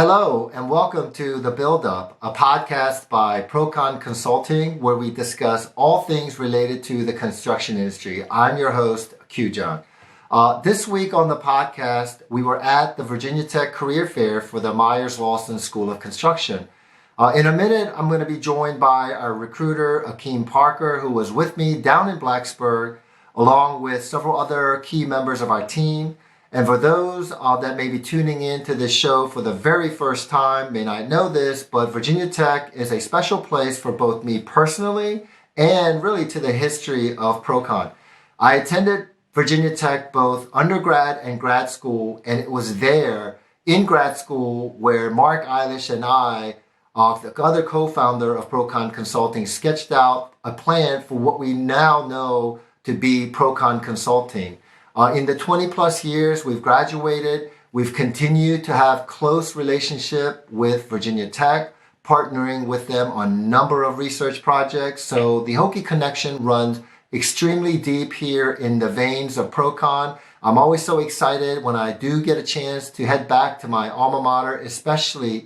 Hello, and welcome to The Build Up, a podcast by Procon Consulting, where we discuss all things related to the construction industry. I'm your host, Q John. This week on the podcast, we were at the Virginia Tech Career Fair for the Myers-Lawson School of Construction. In a minute, I'm going to be joined by our recruiter, Akeem Parker, who was with me down in Blacksburg, along with several other key members of our team. And for those that may be tuning in to this show for the very first time, may not know this, but Virginia Tech is a special place for both me personally and really to the history of Procon. I attended Virginia Tech both undergrad and grad school, and it was there in grad school where Mark Eilish and I, the other co-founder of Procon Consulting, sketched out a plan for what we now know to be Procon Consulting. In the 20 plus years we've graduated, we've continued to have close relationship with Virginia Tech, partnering with them on a number of research projects. So the Hokie connection runs extremely deep here in the veins of Procon. I'm always so excited when I do get a chance to head back to my alma mater, especially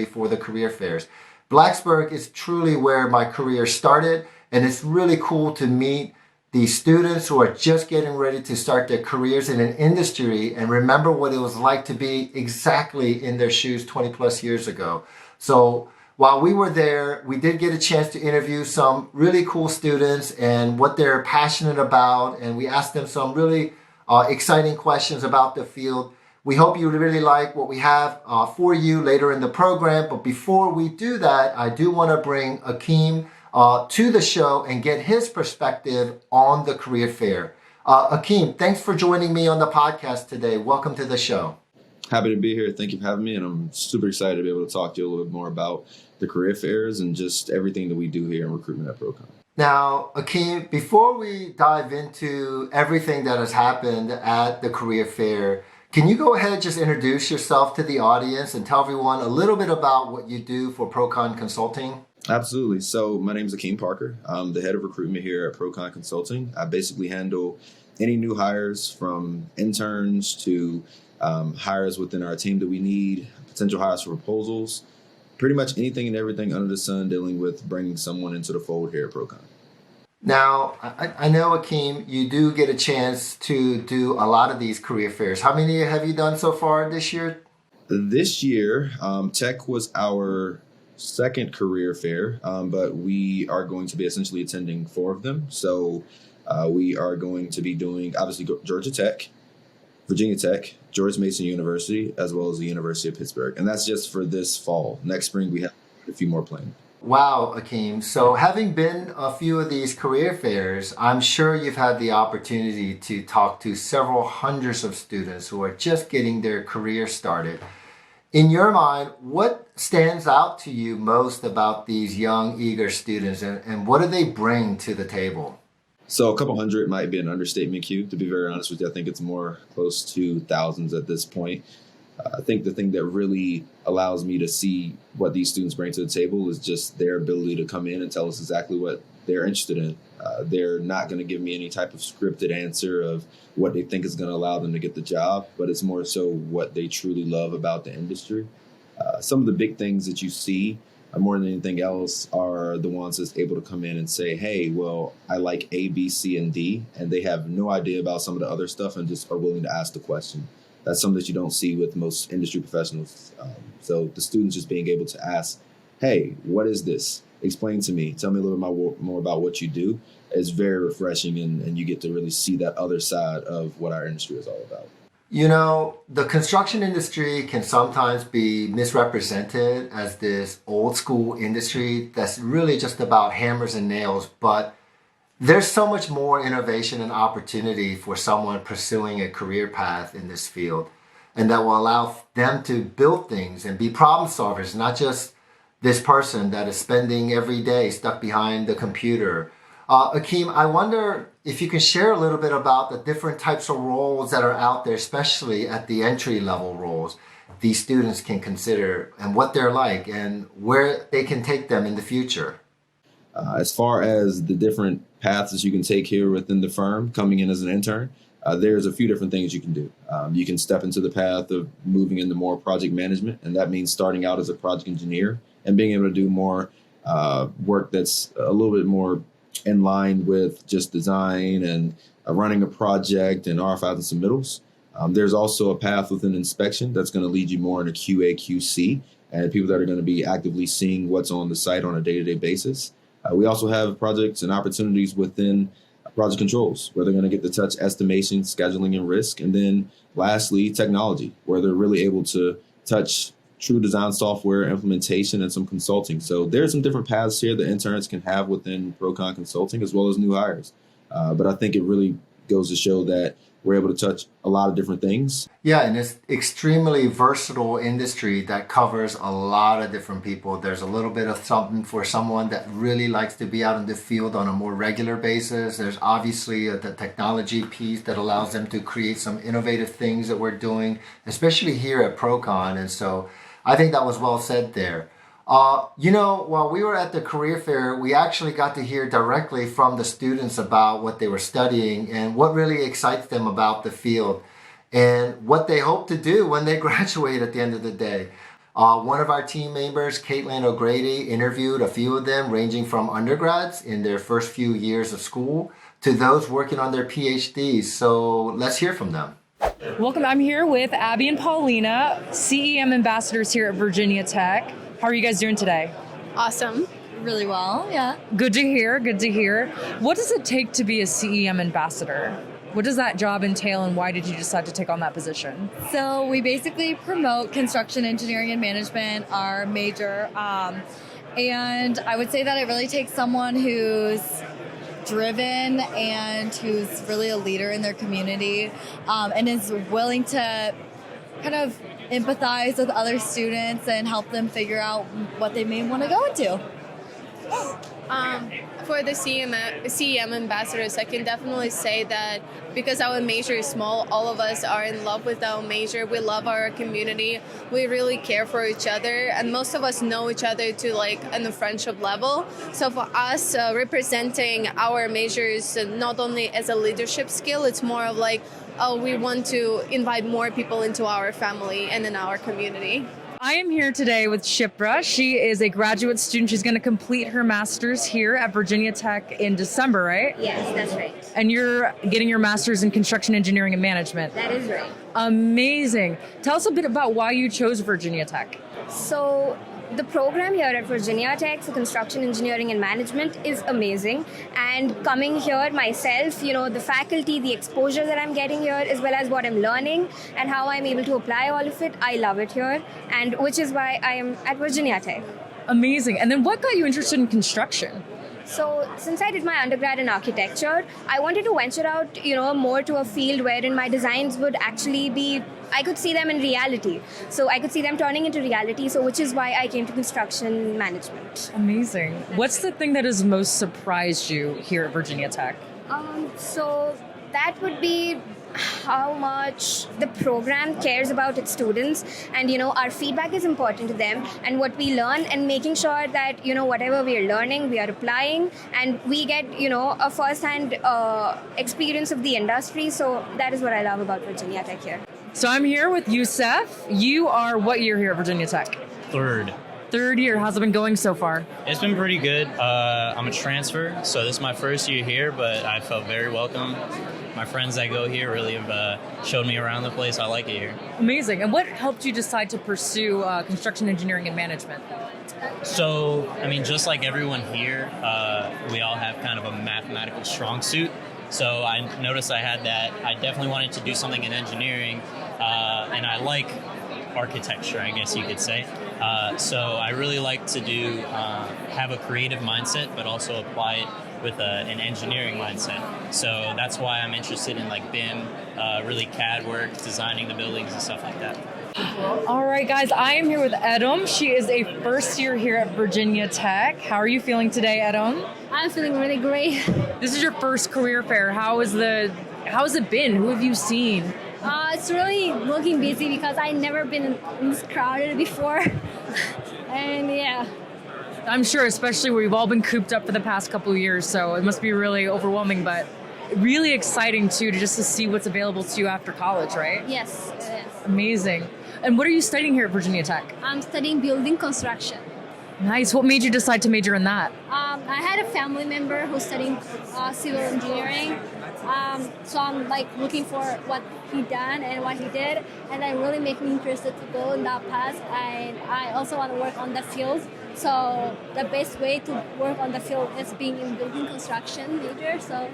for the career fairs. Blacksburg is truly where my career started, and it's really cool to meet these students who are just getting ready to start their careers in an industry and remember what it was like to be exactly in their shoes 20 plus years ago. So while we were there, we did get a chance to interview some really cool students and what they're passionate about. And we asked them some really exciting questions about the field. We hope you really like what we have for you later in the program. But before we do that, I do want to bring Akeem to the show and get his perspective on the career fair. Akeem, thanks for joining me on the podcast today. Welcome to the show. Happy to be here. Thank you for having me. And I'm super excited to be able to talk to you a little bit more about the career fairs and just everything that we do here in recruitment at Procon. Now, Akeem, before we dive into everything that has happened at the career fair, can you go ahead and just introduce yourself to the audience and tell everyone a little bit about what you do for Procon Consulting? Absolutely. So my name is Akeem Parker. I'm the head of recruitment here at Procon Consulting. I basically handle any new hires from interns to hires within our team that we need, potential hires for proposals, pretty much anything and everything under the sun dealing with bringing someone into the fold here at Procon. Now, I know, Akeem, you do get a chance to do a lot of these career fairs. How many have you done so far this year? This year, Tech was our second career fair, but we are going to be essentially attending 4 of them. So we are going to be doing, obviously, Georgia Tech, Virginia Tech, George Mason University, as well as the University of Pittsburgh. And that's just for this fall. Next spring, we have a few more planned. Wow, Akeem. So having been a few of these career fairs, I'm sure you've had the opportunity to talk to several hundreds of students who are just getting their career started. In your mind, what stands out to you most about these young, eager students, and what do they bring to the table? So a couple hundred might be an understatement, Q. To be very honest with you, I think it's more close to thousands at this point. I think the thing that really allows me to see what these students bring to the table is just their ability to come in and tell us exactly what they're interested in. They're not going to give me any type of scripted answer of what they think is going to allow them to get the job, but it's more so what they truly love about the industry. Some of the big things that you see more than anything else are the ones that's able to come in and say, hey, well, I like A, B, C, and D, and they have no idea about some of the other stuff and just are willing to ask the question. That's something that you don't see with most industry professionals. So the students just being able to ask, hey, what is this? Explain to me. Tell me a little more about what you do. It's very refreshing, and you get to really see that other side of what our industry is all about. You know, the construction industry can sometimes be misrepresented as this old school industry that's really just about hammers and nails, but there's so much more innovation and opportunity for someone pursuing a career path in this field, and that will allow them to build things and be problem solvers, not just this person that is spending every day stuck behind the computer. Akeem, I wonder if you can share a little bit about the different types of roles that are out there, especially at the entry level roles these students can consider and what they're like and where they can take them in the future. As far as the different paths that you can take here within the firm, coming in as an intern, there's a few different things you can do. You can step into the path of moving into more project management, and that means starting out as a project engineer and being able to do more work that's a little bit more in line with just design and running a project and RFIs and submittals. There's also a path within inspection that's going to lead you more into QA, QC, and people that are going to be actively seeing what's on the site on a day-to-day basis. We also have projects and opportunities within project controls, where they're going to get to touch estimation, scheduling, and risk. And then lastly, technology, where they're really able to touch true design software implementation and some consulting. So there's some different paths here that interns can have within Procon Consulting, as well as new hires. But I think it really goes to show that we're able to touch a lot of different things. Yeah, and it's extremely versatile industry that covers a lot of different people. There's a little bit of something for someone that really likes to be out in the field on a more regular basis. There's obviously the technology piece that allows them to create some innovative things that we're doing, especially here at Procon. And so I think that was well said there. While we were at the career fair, we actually got to hear directly from the students about what they were studying and what really excites them about the field and what they hope to do when they graduate at the end of the day. One of our team members, Caitlin O'Grady, interviewed a few of them, ranging from undergrads in their first few years of school to those working on their PhDs. So let's hear from them. Welcome. I'm here with Abbie and Polina, CEM ambassadors here at Virginia Tech. How are you guys doing today? Awesome. Really well, yeah. Good to hear, good to hear. What does it take to be a CEM ambassador? What does that job entail, and why did you decide to take on that position? So we basically promote construction engineering and management, our major. And I would say that it really takes someone who's driven and who's really a leader in their community, and is willing to kind of empathize with other students and help them figure out what they may want to go into. For the CEM ambassadors, I can definitely say that because our major is small, all of us are in love with our major. We love our community. We really care for each other, and most of us know each other to on the friendship level. So for us, representing our majors not only as a leadership skill, it's more of we want to invite more people into our family and in our community. I am here today with Kshipra. She is a graduate student. She's going to complete her master's here at Virginia Tech in December, right? Yes, that's right. And you're getting your master's in construction engineering and management. That is right. Amazing. Tell us a bit about why you chose Virginia Tech. So the program here at Virginia Tech for construction engineering and management is amazing. And coming here myself, the faculty, the exposure that I'm getting here, as well as what I'm learning and how I'm able to apply all of it, I love it here. And which is why I am at Virginia Tech. Amazing. And then what got you interested in construction? So since I did my undergrad in architecture, I wanted to venture out, more to a field wherein my designs would actually be, I could see them in reality. So I could see them turning into reality. So which is why I came to construction management. Amazing. What's the thing that has most surprised you here at Virginia Tech? So that would be how much the program cares about its students, and our feedback is important to them, and what we learn, and making sure that whatever we are learning we are applying, and we get a first-hand experience of the industry. So that is what I love about Virginia Tech here. So I'm here with Youssef. You are what year here at Virginia Tech? Third year. How's it been going so far? It's been pretty good. I'm a transfer, so this is my first year here, but I felt very welcome. My friends that go here really have showed me around the place. I like it here. Amazing. And what helped you decide to pursue construction engineering and management? So, just like everyone here, we all have kind of a mathematical strong suit. So I noticed I had that. I definitely wanted to do something in engineering, and I like architecture, I guess you could say. So I really like to have a creative mindset, but also apply it with an engineering mindset. So that's why I'm interested in BIM, really CAD work, designing the buildings and stuff like that. All right, guys, I am here with Edom. She is a first year here at Virginia Tech. How are you feeling today, Edom? I'm feeling really great. This is your first career fair. How has it been? Who have you seen? It's really looking busy because I've never been in this crowded before. And yeah. I'm sure, especially where we've all been cooped up for the past couple of years, so it must be really overwhelming, but really exciting too, to see what's available to you after college, right? Yes, it is. Amazing. And what are you studying here at Virginia Tech? I'm studying building construction. Nice. What made you decide to major in that? I had a family member who's studying civil engineering. So I'm like looking for what he done and what he did, and that really made me interested to go in that path. And I also want to work on the field. So the best way to work on the field is being in building construction major. So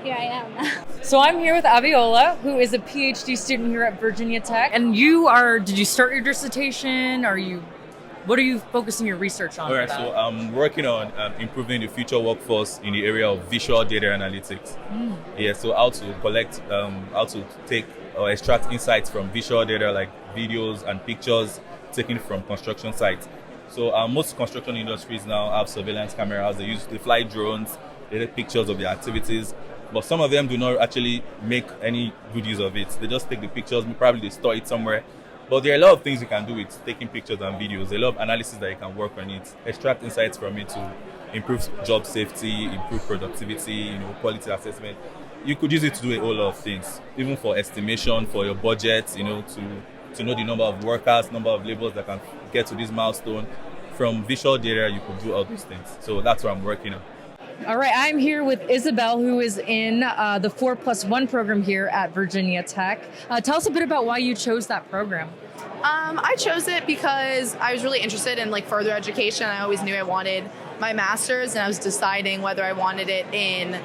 here I am now. So I'm here with Abiola, who is a PhD student here at Virginia Tech. And did you start your dissertation? What are you focusing your research on? All right, so I'm working on improving the future workforce in the area of visual data analytics. Yeah, so how to take or extract insights from visual data like videos and pictures taken from construction sites. So most construction industries now have surveillance cameras. They fly drones, they take pictures of their activities, but some of them do not actually make any good use of it. They just take the pictures, probably they store it somewhere. But there are a lot of things you can do with taking pictures and videos. A lot of analysis that you can work on it, extract insights from it to improve job safety, improve productivity, quality assessment. You could use it to do a whole lot of things, even for estimation, for your budget, to know the number of workers, number of laborers that can get to this milestone. From visual data, you could do all these things. So that's what I'm working on. All right, I'm here with Isabelle, who is in the 4+1 program here at Virginia Tech. Tell us a bit about why you chose that program. I chose it because I was really interested in further education. I always knew I wanted my master's, and I was deciding whether I wanted it in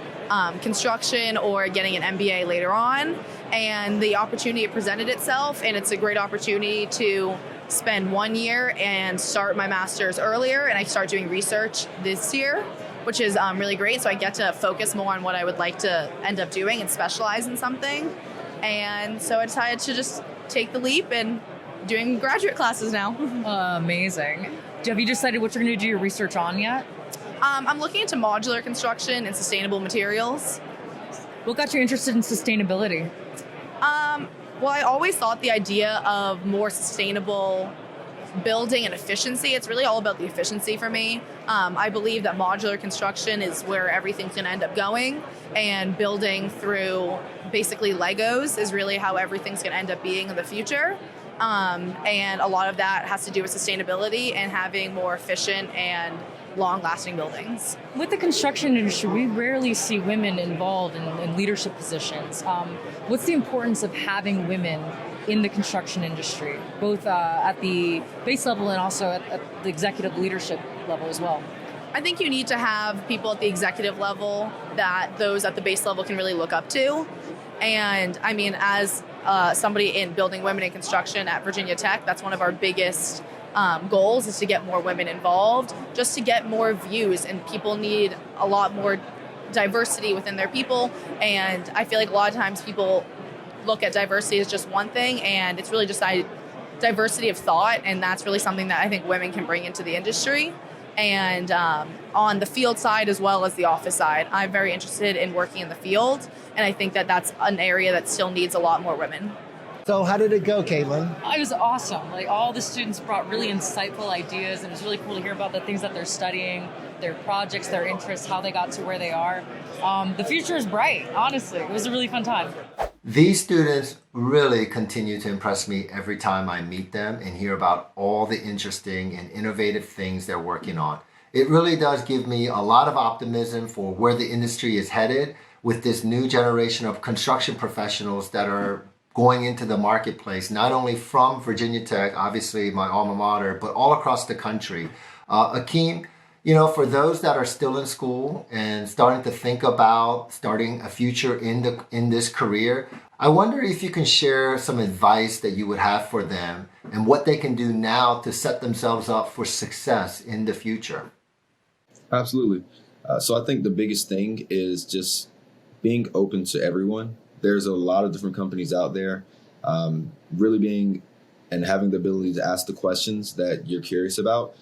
construction or getting an MBA later on. And the opportunity presented itself, and it's a great opportunity to spend 1 year and start my master's earlier. And I start doing research this year, which is really great. So I get to focus more on what I would like to end up doing and specialize in something. And so I decided to just take the leap and doing graduate classes now. Amazing. Have you decided what you're going to do your research on yet? I'm looking into modular construction and sustainable materials. What got you interested in sustainability? Well, I always thought the idea of more sustainable building and efficiency, it's really all about the efficiency for me. I believe that modular construction is where everything's going to end up going, and building through basically Legos is really how everything's going to end up being in the future. And a lot of that has to do with sustainability and having more efficient and long-lasting buildings. With the construction industry, we rarely see women involved in leadership positions. What's the importance of having women in the construction industry, both at the base level and also at the executive leadership level as well? I think you need to have people at the executive level that those at the base level can really look up to. And I mean, as somebody in building women in construction at Virginia Tech, that's one of our biggest goals, is to get more women involved, just to get more views. And people need a lot more diversity within their people. And I feel like a lot of times people look at diversity as just one thing, and it's really just diversity of thought. And that's really something that I think women can bring into the industry. And on the field side as well as the office side, I'm very interested in working in the field. And I think that that's an area that still needs a lot more women. So how did it go, Caitlin? It was awesome. All the students brought really insightful ideas, and it's really cool to hear about the things that they're studying, their projects, their interests, how they got to where they are. The future is bright, honestly. It was a really fun time. These students really continue to impress me every time I meet them and hear about all the interesting and innovative things they're working on. It really does give me a lot of optimism for where the industry is headed with this new generation of construction professionals that are going into the marketplace, not only from Virginia Tech, obviously my alma mater, but all across the country. Akeem, for those that are still in school and starting to think about starting a future in this career, I wonder if you can share some advice that you would have for them and what they can do now to set themselves up for success in the future. Absolutely. So I think the biggest thing is just being open to everyone. There's a lot of different companies out there. Really being and having the ability to ask the questions that you're curious about,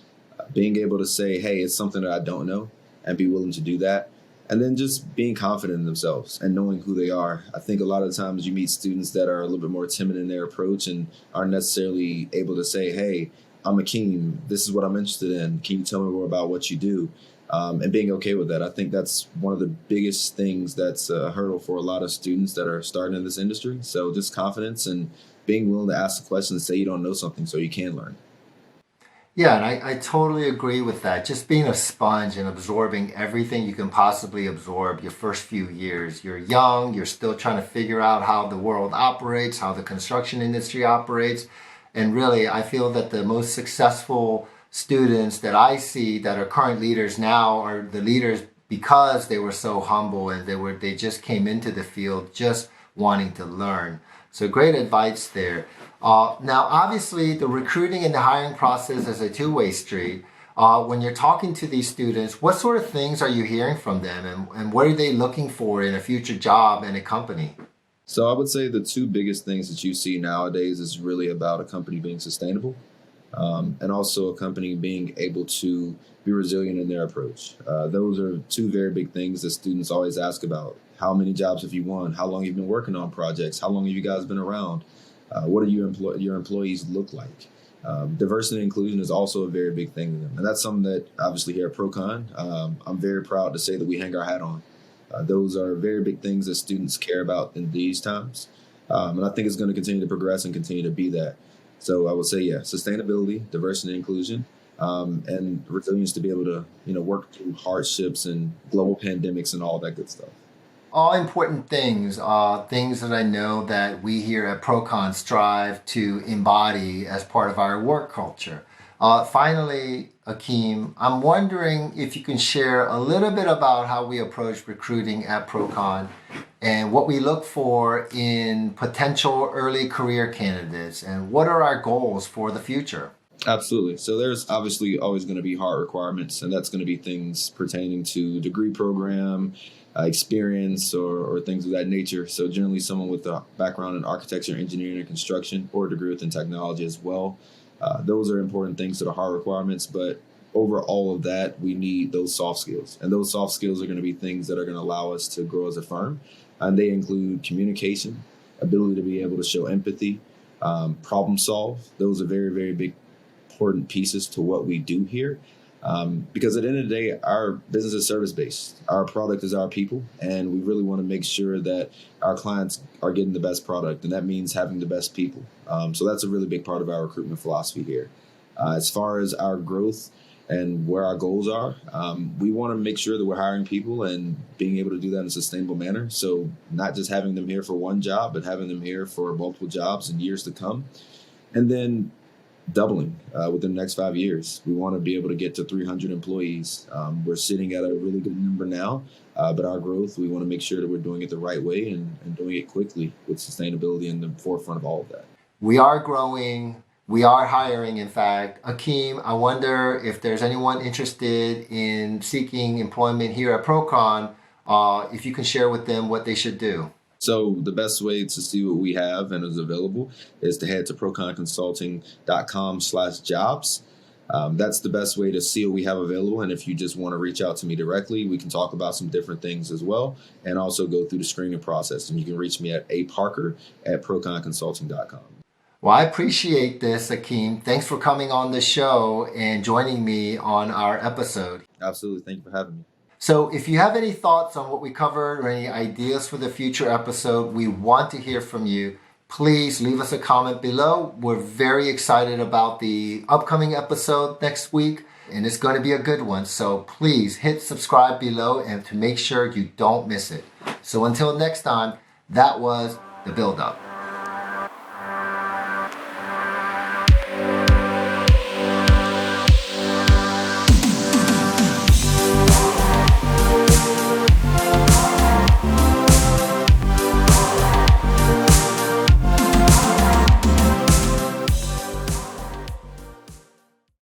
being able to say, hey, it's something that I don't know, and be willing to do that. And then just being confident in themselves and knowing who they are. I think a lot of times you meet students that are a little bit more timid in their approach and aren't necessarily able to say, hey, I'm Akeem, this is what I'm interested in. Can you tell me more about what you do? and being okay with that. I think that's one of the biggest things that's a hurdle for a lot of students that are starting in this industry. So just confidence and being willing to ask the question and say you don't know something so you can learn. Yeah, and I totally agree with that. Just being a sponge and absorbing everything you can possibly absorb your first few years. You're young, you're still trying to figure out how the world operates, how the construction industry operates. And really, I feel that the most successful students that I see that are current leaders now are the leaders because they were so humble and they just came into the field just wanting to learn. So great advice there. Now, obviously, the recruiting and the hiring process is a two-way street. When you're talking to these students, what sort of things are you hearing from them and what are they looking for in a future job in a company? So I would say the two biggest things that you see nowadays is really about a company being sustainable and also a company being able to be resilient in their approach. Those are two very big things that students always ask about. How many jobs have you won? How long have you been working on projects? How long have you guys been around? What do your employees look like? Diversity and inclusion is also a very big thing to them. And that's something that obviously here at Procon, I'm very proud to say that we hang our hat on. Those are very big things that students care about in these times. And I think it's going to continue to progress and continue to be that. So I would say, yeah, sustainability, diversity and inclusion, and resilience to be able to, work through hardships and global pandemics and all that good stuff. All important things, things that I know that we here at Procon strive to embody as part of our work culture. Finally, Akeem, I'm wondering if you can share a little bit about how we approach recruiting at Procon and what we look for in potential early career candidates and what are our goals for the future? Absolutely. So there's obviously always going to be hard requirements, and that's going to be things pertaining to degree program, experience, or things of that nature. So generally someone with a background in architecture, engineering, and construction, or a degree within technology as well. Those are important things that are hard requirements, but over all of that, we need those soft skills. And those soft skills are going to be things that are going to allow us to grow as a firm. And they include communication, ability to be able to show empathy, problem solve. Those are very, very big, important pieces to what we do here. Because at the end of the day, our business is service-based. Our product is our people, and we really want to make sure that our clients are getting the best product, and that means having the best people. So that's a really big part of our recruitment philosophy here. As far as our growth and where our goals are, we want to make sure that we're hiring people and being able to do that in a sustainable manner. So not just having them here for one job, but having them here for multiple jobs in years to come. And then doubling within the next 5 years. We want to be able to get to 300 employees. We're sitting at a really good number now, but our growth, we want to make sure that we're doing it the right way and doing it quickly with sustainability in the forefront of all of that. We are growing. We are hiring, in fact. Akeem, I wonder if there's anyone interested in seeking employment here at Procon, if you can share with them what they should do. So the best way to see what we have and is available is to head to proconconsulting.com/jobs. That's the best way to see what we have available. And if you just want to reach out to me directly, we can talk about some different things as well and also go through the screening process. And you can reach me at aparker@proconconsulting.com. Well, I appreciate this, Akeem. Thanks for coming on the show and joining me on our episode. Absolutely. Thank you for having me. So if you have any thoughts on what we covered or any ideas for the future episode, we want to hear from you. Please leave us a comment below. We're very excited about the upcoming episode next week, and it's going to be a good one. So please hit subscribe below and to make sure you don't miss it. So until next time, that was The Build Up.